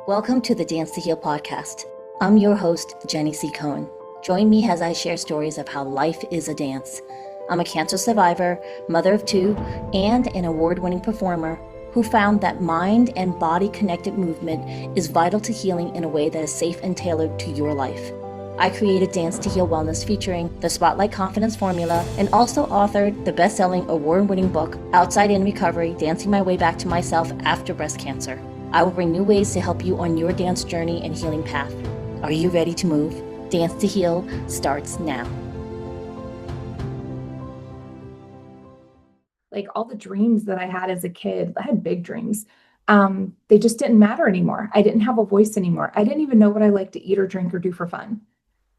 Welcome to the Dance to Heal podcast. I'm your host, Jenny C. Cohen. Join me as I share stories of how life is a dance. I'm a cancer survivor, mother of two, and an award-winning performer who found that mind and body-connected movement is vital to healing in a way that is safe and tailored to your life. I created Dance to Heal Wellness featuring the Spotlight Confidence Formula and also authored the best-selling award-winning book, Outside In Recovery, Dancing My Way Back to Myself After Breast Cancer. I will bring new ways to help you on your dance journey and healing path. Are you ready to move? Dance to Heal starts now. Like all the dreams that I had as a kid, I had big dreams. They just didn't matter anymore. I didn't have a voice anymore. I didn't even know what I like to eat or drink or do for fun.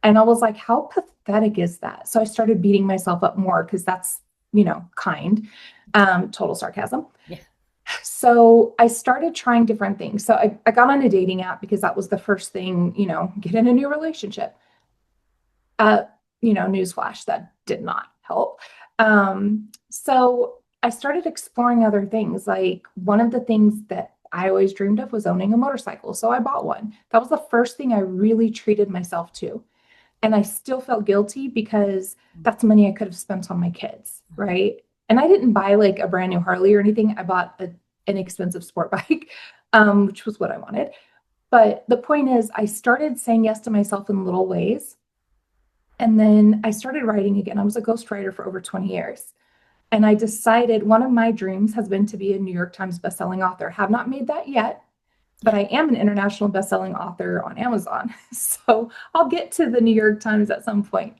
And I was like, how pathetic is that? So I started beating myself up more because that's, kind. Total sarcasm. Yeah. So I started trying different things. So I got on a dating app because that was the first thing, get in a new relationship. Newsflash, that did not help. So I started exploring other things. Like one of the things that I always dreamed of was owning a motorcycle. So I bought one. That was the first thing I really treated myself to. And I still felt guilty because that's money I could have spent on my kids, right? And I didn't buy like a brand new Harley or anything. I bought an expensive sport bike, which was what I wanted. But the point is, I started saying yes to myself in little ways. And then I started writing again. I was a ghostwriter for over 20 years. And I decided one of my dreams has been to be a New York Times bestselling author. Have not made that yet, but I am an international bestselling author on Amazon. So I'll get to the New York Times at some point.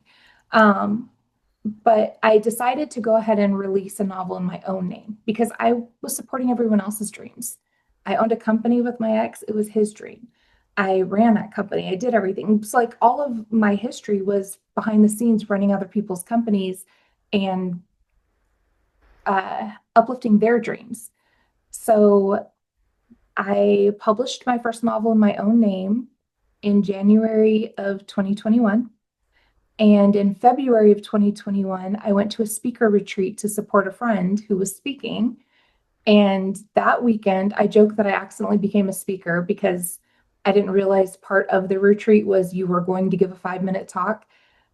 But I decided to go ahead and release a novel in my own name because I was supporting everyone else's dreams. I owned a company with my ex. It was his dream. I ran that company. I did everything. It's like all of my history was behind the scenes running other people's companies and uplifting their dreams. So I published my first novel in my own name in January of 2021. And in February of 2021, I went to a speaker retreat to support a friend who was speaking. And that weekend, I joked that I accidentally became a speaker because I didn't realize part of the retreat was you were going to give a 5-minute talk.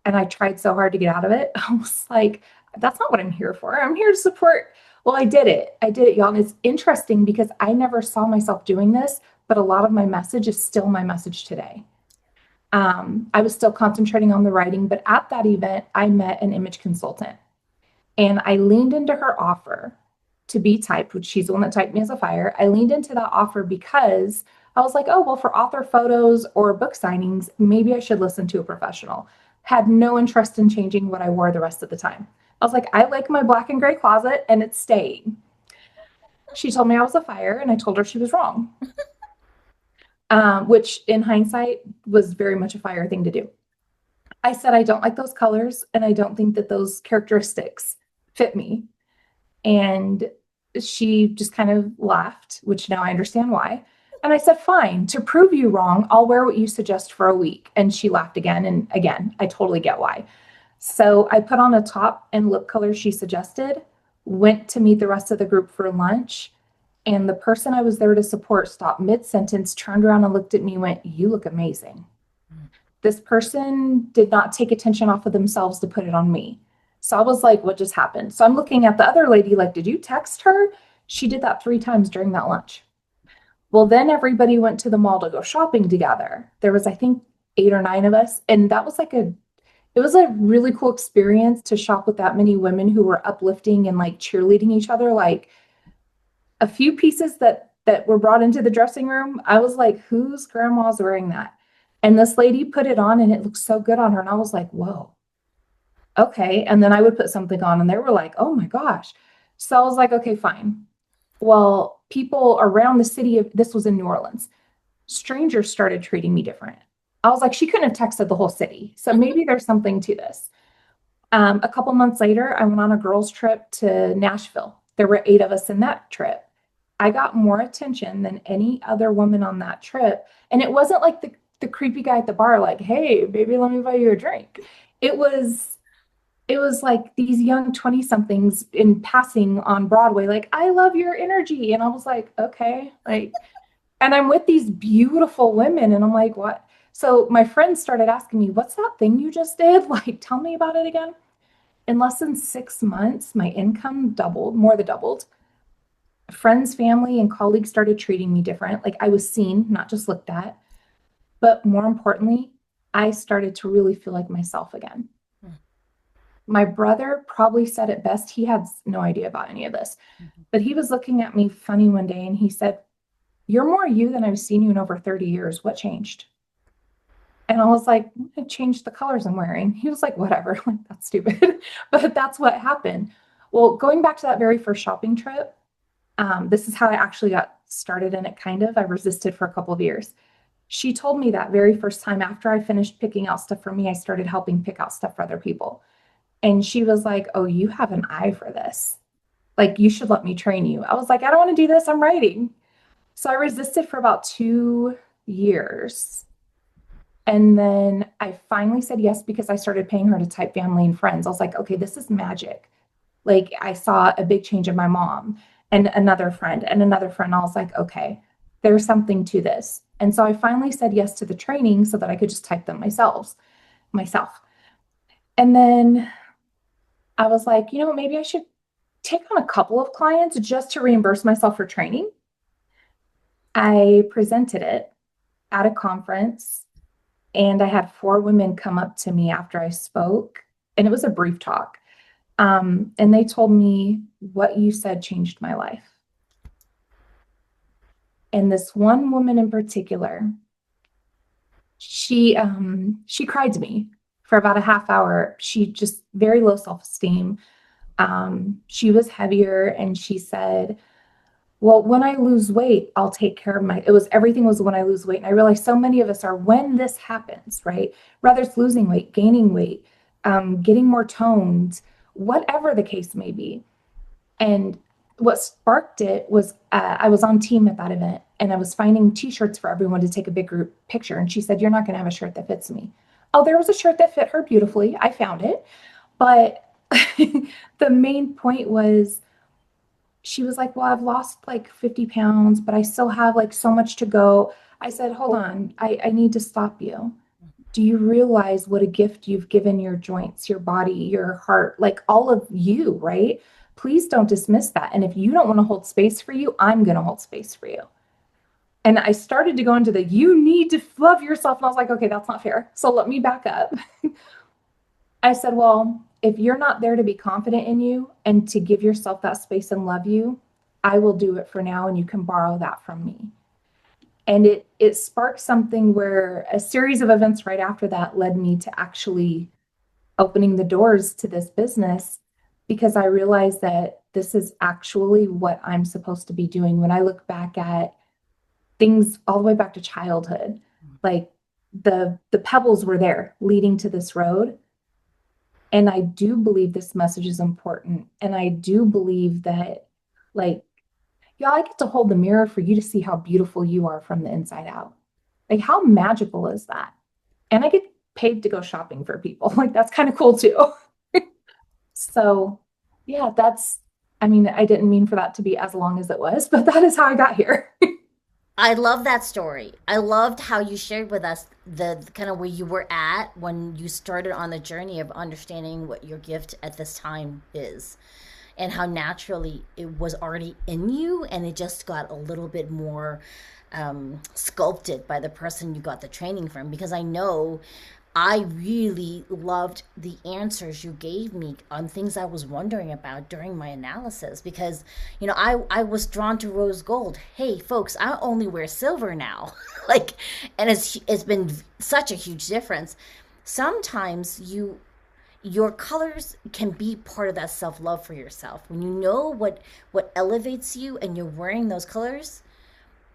And I tried so hard to get out of it. I was like, that's not what I'm here for. I'm here to support. Well, I did it, y'all. And it's interesting because I never saw myself doing this, but a lot of my message is still my message today. I was still concentrating on the writing, but at that event, I met an image consultant and I leaned into her offer to be typed, which she's the one that typed me as a fire. I leaned into that offer because I was like, oh, well, for author photos or book signings, maybe I should listen to a professional. Had no interest in changing what I wore the rest of the time. I was like, I like my black and gray closet and it's staying. She told me I was a fire and I told her she was wrong. Which in hindsight was very much a fire thing to do. I said, I don't like those colors and I don't think that those characteristics fit me. And she just kind of laughed, which now I understand why. And I said, fine, to prove you wrong, I'll wear what you suggest for a week. And she laughed again. And again, I totally get why. So I put on a top and lip color she suggested, went to meet the rest of the group for lunch. And the person I was there to support stopped mid-sentence, turned around and looked at me and went, you look amazing. This person did not take attention off of themselves to put it on me. So I was like, what just happened? So I'm looking at the other lady like, did you text her? She did that 3 times during that lunch. Well, then everybody went to the mall to go shopping together. There was, I think, 8 or 9 of us. And that was it was a really cool experience to shop with that many women who were uplifting and like cheerleading each other. Like, a few pieces that were brought into the dressing room, I was like, whose grandma's wearing that? And this lady put it on and it looked so good on her. And I was like, whoa, okay. And then I would put something on and they were like, oh my gosh. So I was like, okay, fine. Well, people around the city, this was in New Orleans, strangers started treating me different. I was like, she couldn't have texted the whole city. So maybe there's something to this. A couple months later, I went on a girls' trip to Nashville. There were 8 of us in that trip. I got more attention than any other woman on that trip. And it wasn't like the creepy guy at the bar, like, hey, baby, let me buy you a drink. It was like these young 20-somethings in passing on Broadway, like, I love your energy. And I was like, okay, like, And I'm with these beautiful women, and I'm like, what? So my friends started asking me, what's that thing you just did? Like, tell me about it again. In less than 6 months, my income doubled, more than doubled. Friends, family, and colleagues started treating me different. Like I was seen, not just looked at. But more importantly, I started to really feel like myself again. My brother probably said it best. He had no idea about any of this, but he was looking at me funny one day and he said, "You're more you than I've seen you in over 30 years. What changed?" And I was like, "I changed the colors I'm wearing." He was like, "Whatever." Like, that's stupid. But that's what happened. Well, going back to that very first shopping trip, this is how I actually got started in it, kind of. I resisted for a couple of years. She told me that very first time after I finished picking out stuff for me, I started helping pick out stuff for other people. And she was like, "Oh, you have an eye for this. Like, you should let me train you." I was like, "I don't want to do this. I'm writing." So I resisted for about 2 years. And then I finally said yes because I started paying her to type family and friends. I was like, okay, this is magic. Like, I saw a big change in my mom and another friend and another friend. I was like, okay, there's something to this. And so I finally said yes to the training so that I could just type them myself. And then I was like, maybe I should take on a couple of clients just to reimburse myself for training. I presented it at a conference and I had 4 women come up to me after I spoke, and it was a brief talk. And they told me, "What you said changed my life." And this one woman in particular, she cried to me for about a half hour. She just very low self-esteem. She was heavier, and she said, "Well, when I lose weight, I'll take care of it was everything was when I lose weight." And I realized so many of us are when this happens, right? Whether it's losing weight, gaining weight, getting more toned, whatever the case may be. And what sparked it was I was on team at that event and I was finding t-shirts for everyone to take a big group picture. And she said, "You're not going to have a shirt that fits me." Oh, there was a shirt that fit her beautifully. I found it. But the main point was, she was like, "Well, I've lost like 50 pounds, but I still have like so much to go." I said, "Hold on, I need to stop you. Do you realize what a gift you've given your joints, your body, your heart, like all of you, right? Please don't dismiss that. And if you don't want to hold space for you, I'm going to hold space for you." And I started to go into you need to love yourself. And I was like, okay, that's not fair. So let me back up. I said, "Well, if you're not there to be confident in you and to give yourself that space and love you, I will do it for now and you can borrow that from me." And it sparked something where a series of events right after that led me to actually opening the doors to this business, because I realized that this is actually what I'm supposed to be doing. When I look back at things all the way back to childhood, like the pebbles were there leading to this road. And I do believe this message is important. And I do believe that, like, y'all, I get to hold the mirror for you to see how beautiful you are from the inside out. Like, how magical is that? And I get paid to go shopping for people. Like, that's kind of cool too. So, yeah, I mean, I didn't mean for that to be as long as it was, but that is how I got here. I love that story. I loved how you shared with us the kind of where you were at when you started on the journey of understanding what your gift at this time is, and how naturally it was already in you and it just got a little bit more sculpted by the person you got the training from. Because I know I really loved the answers you gave me on things I was wondering about during my analysis, because I was drawn to rose gold. Hey folks, I only wear silver now. Like, and it's been such a huge difference. Sometimes your colors can be part of that self-love for yourself. When you know what elevates you and you're wearing those colors,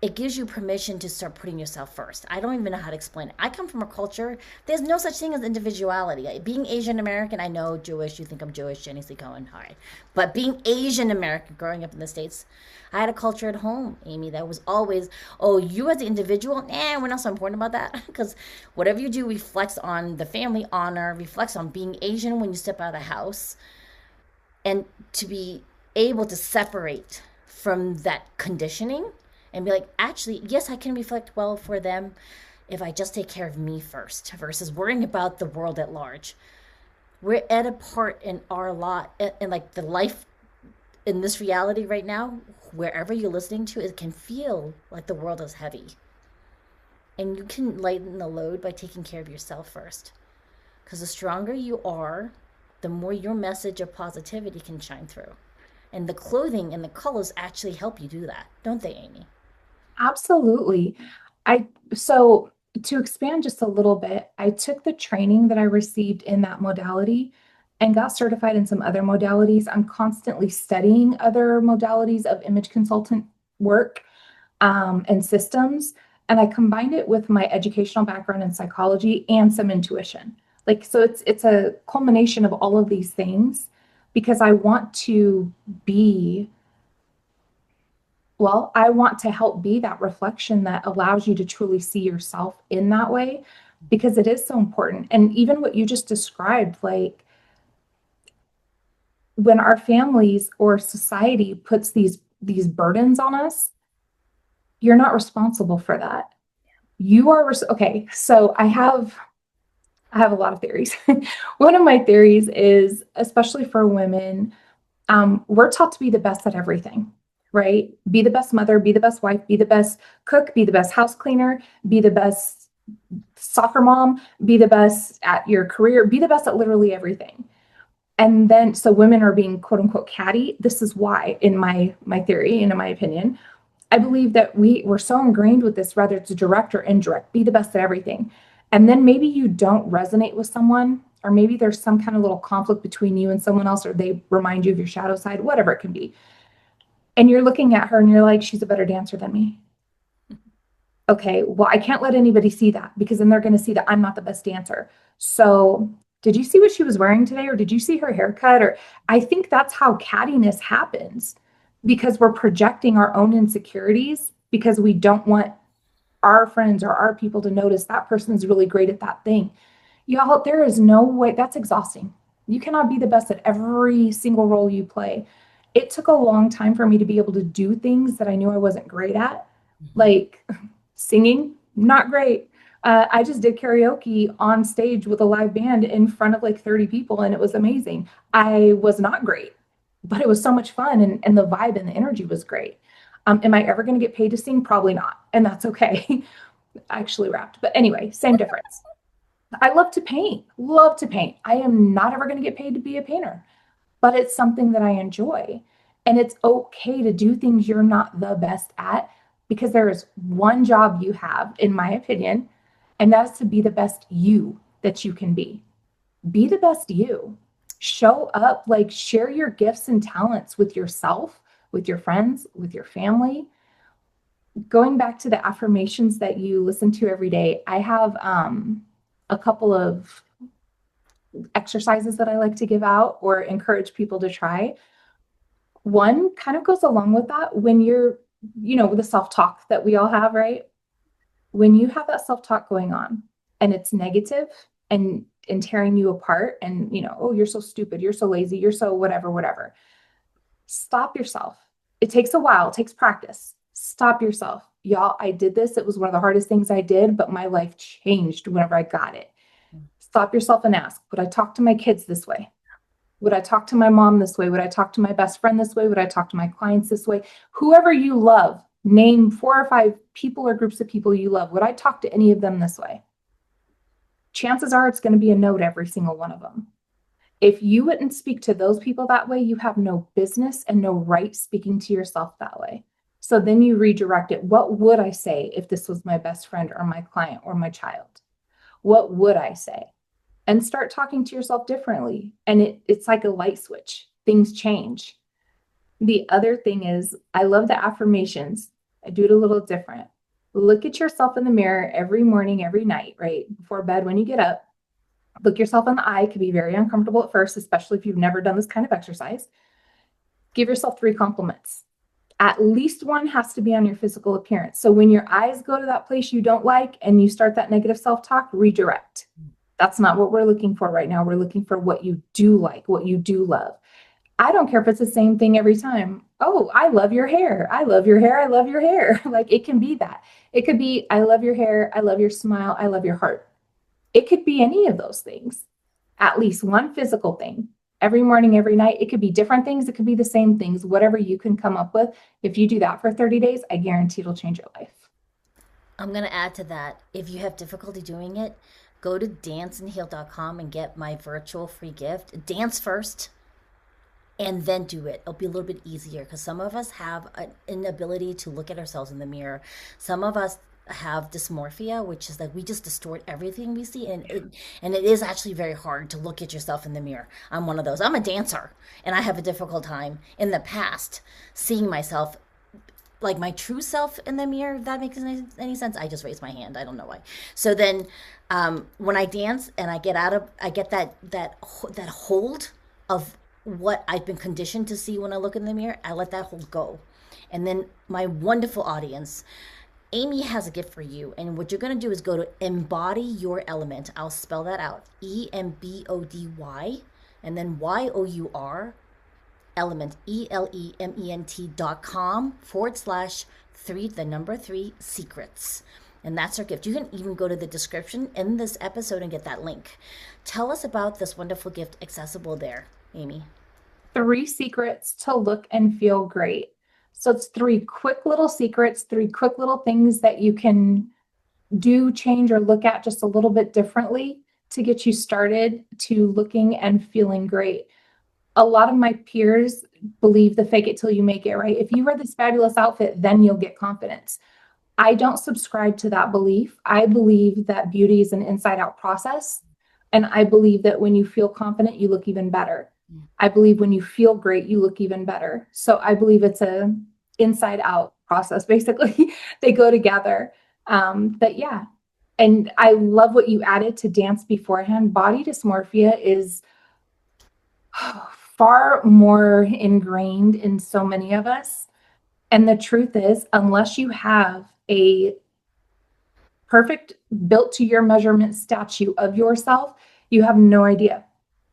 it gives you permission to start putting yourself first. I don't even know how to explain it. I come from a culture, there's no such thing as individuality. Being Asian American, I know Jewish, you think I'm Jewish, Janece Cohen, all right. But being Asian American, growing up in the States, I had a culture at home, Amy, that was always, "Oh, you as the individual, we're not so important about that." Because whatever you do reflects on the family honor, reflects on being Asian when you step out of the house. And to be able to separate from that conditioning and be like, actually, yes, I can reflect well for them if I just take care of me first versus worrying about the world at large. We're at a part in our lot, in like the life in this reality right now, wherever you're listening to, it can feel like the world is heavy. And you can lighten the load by taking care of yourself first. Because the stronger you are, the more your message of positivity can shine through. And the clothing and the colors actually help you do that, don't they, Amy? Absolutely. So to expand just a little bit, I took the training that I received in that modality and got certified in some other modalities. I'm constantly studying other modalities of image consultant work, and systems. And I combined it with my educational background in psychology and some intuition. Like, so it's a culmination of all of these things because I want to be, well, I want to help be that reflection that allows you to truly see yourself in that way because it is so important. And even what you just described, like when our families or society puts these burdens on us, you're not responsible for that. You are okay. So I have a lot of theories. One of my theories is, especially for women, we're taught to be the best at everything, right? Be the best mother, be the best wife, be the best cook, be the best house cleaner, be the best soccer mom, be the best at your career, be the best at literally everything. And then, so women are being quote unquote catty. This is why, in my theory and in my opinion, I believe that we're so ingrained with this, whether it's direct or indirect, be the best at everything. And then maybe you don't resonate with someone, or maybe there's some kind of little conflict between you and someone else, or they remind you of your shadow side, whatever it can be. And you're looking at her and you're like, she's a better dancer than me. Okay, well, I can't let anybody see that because then they're going to see that I'm not the best dancer. So, did you see what she was wearing today? Or did you see her haircut? Or I think that's how cattiness happens because we're projecting our own insecurities because we don't want our friends or our people to notice that person's really great at that thing. Y'all, there is no way that's exhausting. You cannot be the best at every single role you play. It took a long time for me to be able to do things that I knew I wasn't great at, like singing, not great. I just did karaoke on stage with a live band in front of like 30 people, and it was amazing. I was not great, but it was so much fun, and the vibe and the energy was great. Am I ever going to get paid to sing? Probably not. And that's okay. I actually rapped. But anyway, same difference. I love to paint, love to paint. I am not ever going to get paid to be a painter, but it's something that I enjoy. And it's okay to do things you're not the best at because there is one job you have, in my opinion, and that's to be the best you that you can be. Be the best you. Show up, like share your gifts and talents with yourself, with your friends, with your family. Going back to the affirmations that you listen to every day, I have a couple of exercises that I like to give out or encourage people to try. One kind of goes along with that when you're, the self-talk that we all have, right? When you have that self-talk going on and it's negative and tearing you apart and, oh, you're so stupid, you're so lazy, you're so whatever, whatever. Stop yourself. It takes a while, it takes practice. Stop yourself. Y'all, I did this. It was one of the hardest things I did, but my life changed whenever I got it. Stop yourself and ask, would I talk to my kids this way? Would I talk to my mom this way? Would I talk to my best friend this way? Would I talk to my clients this way? Whoever you love, name 4 or 5 people or groups of people you love. Would I talk to any of them this way? Chances are it's going to be a no to every single one of them. If you wouldn't speak to those people that way, you have no business and no right speaking to yourself that way. So then you redirect it. What would I say if this was my best friend or my client or my child? What would I say? And start talking to yourself differently. And it's like a light switch. Things change. The other thing is, I love the affirmations. I do it a little different. Look at yourself in the mirror every morning, every night, right? Before bed, when you get up, look yourself in the eye. It can be very uncomfortable at first, especially if you've never done this kind of exercise. Give yourself 3 compliments. At least one has to be on your physical appearance. So when your eyes go to that place you don't like and you start that negative self-talk, redirect. That's not what we're looking for right now. We're looking for what you do like, what you do love. I don't care if it's the same thing every time. Oh, I love your hair. I love your hair. I love your hair. Like it can be that. It could be, I love your hair. I love your smile. I love your heart. It could be any of those things, at least one physical thing. Every morning, every night, it could be different things. It could be the same things, whatever you can come up with. If you do that for 30 days, I guarantee it'll change your life. I'm going to add to that. If you have difficulty doing it, go to danceandheal.com and get my virtual free gift. Dance first and then do it. It'll be a little bit easier because some of us have an inability to look at ourselves in the mirror. Some of us have dysmorphia, which is like we just distort everything we see, and it is actually very hard to look at yourself in the mirror. I'm one of those. I'm a dancer, and I have a difficult time in the past seeing myself like my true self in the mirror. If that makes any sense. I just raised my hand. I don't know why. So then, when I dance and I get that hold of what I've been conditioned to see when I look in the mirror. I let that hold go, and then my wonderful audience. Amy has a gift for you, and what you're going to do is go to Embody Your Element. I'll spell that out: EMBODY, and then YOUR element, ELEMENT.com/3, the number 3 secrets. And that's our gift. You can even go to the description in this episode and get that link. Tell us about this wonderful gift accessible there, Amy. 3 secrets to look and feel great. So it's 3 quick little secrets, 3 quick little things that you can do, change, or look at just a little bit differently to get you started to looking and feeling great. A lot of my peers believe the fake it till you make it, right? If you wear this fabulous outfit, then you'll get confidence. I don't subscribe to that belief. I believe that beauty is an inside out process. And I believe that when you feel confident, you look even better. I believe when you feel great, you look even better. So I believe it's a inside out process. Basically, they go together. But yeah, and I love what you added to dance beforehand. Body dysmorphia is far more ingrained in so many of us. And the truth is, unless you have a perfect built to your measurement statue of yourself, you have no idea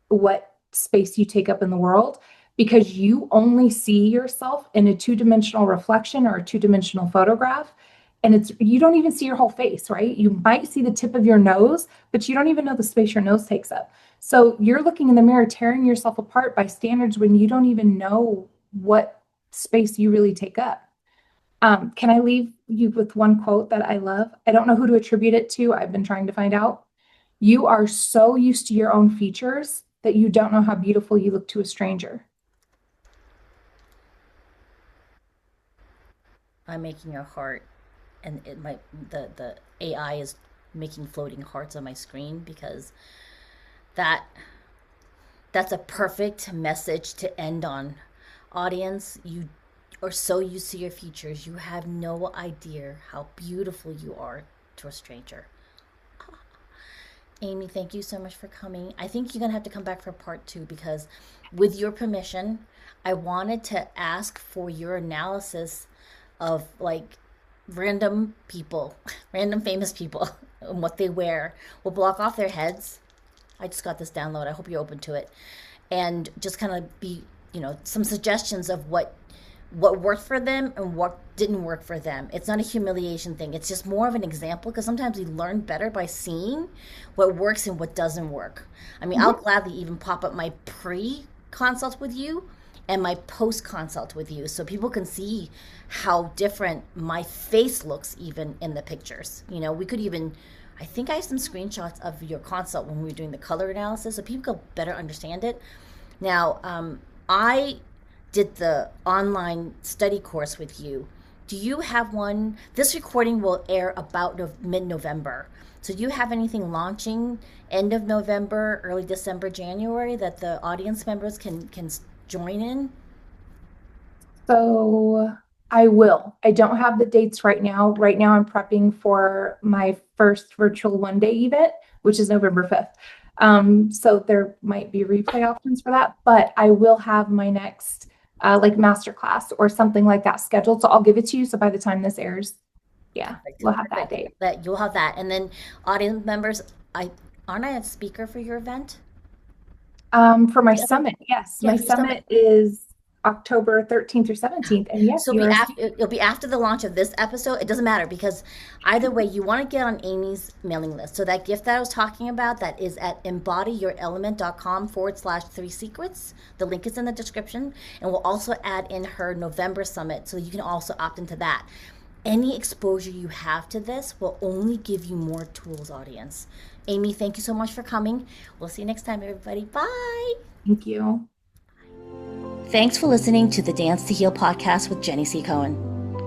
what space you take up in the world, because you only see yourself in a 2-dimensional reflection or a 2-dimensional photograph. And it's, you don't even see your whole face, right? You might see the tip of your nose, but you don't even know the space your nose takes up. So you're looking in the mirror, tearing yourself apart by standards when you don't even know what space you really take up. Can I leave you with one quote that I love? I don't know who to attribute it to. I've been trying to find out. You are so used to your own features that you don't know how beautiful you look to a stranger. I'm making a heart, and the AI is making floating hearts on my screen because that that's a perfect message to end on. Audience, you are so used to your features, you have no idea how beautiful you are to a stranger. Amy, thank you so much for coming. I think you're going to have to come back for part 2 because, with your permission, I wanted to ask for your analysis of like random people, random famous people, and what they wear. We'll block off their heads. I just got this download. I hope you're open to it. And just kind of be, some suggestions of what worked for them and what didn't work for them. It's not a humiliation thing. It's just more of an example, because sometimes we learn better by seeing what works and what doesn't work. I mean, I'll gladly even pop up my pre-consult with you and my post-consult with you so people can see how different my face looks even in the pictures. We could even, I think I have some screenshots of your consult when we were doing the color analysis so people could better understand it. Now, I did the online study course with you. Do you have one? This recording will air about mid-November. So do you have anything launching end of November, early December, January that the audience members can join in? So I will. I don't have the dates right now. Right now I'm prepping for my first virtual one-day event, which is November 5th. So there might be replay options for that, but I will have my next like masterclass or something like that scheduled. So I'll give it to you. So by the time this airs, yeah, we'll have that date. You'll have that. And then audience members, aren't I a speaker for your event? For my The other, summit, yes. yeah, My your summit. summit is October 13th or 17th. And yes, So you're it'll be after the launch of this episode. It doesn't matter because either way, you want to get on Amy's mailing list. So that gift that I was talking about, that is at embodyyourelement.com/3 secrets. The link is in the description, and we'll also add in her November summit, so you can also opt into that. Any exposure you have to this will only give you more tools, audience. Amy, thank you so much for coming. We'll see you next time, everybody. Bye. thank you. Thanks for listening to the Dance to Heal podcast with Jenny C. Cohen.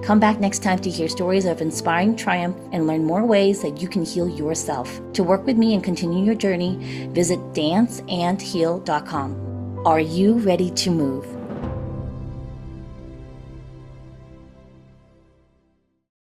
Come back next time to hear stories of inspiring triumph and learn more ways that you can heal yourself. To work with me and continue your journey, visit danceandheal.com. Are you ready to move?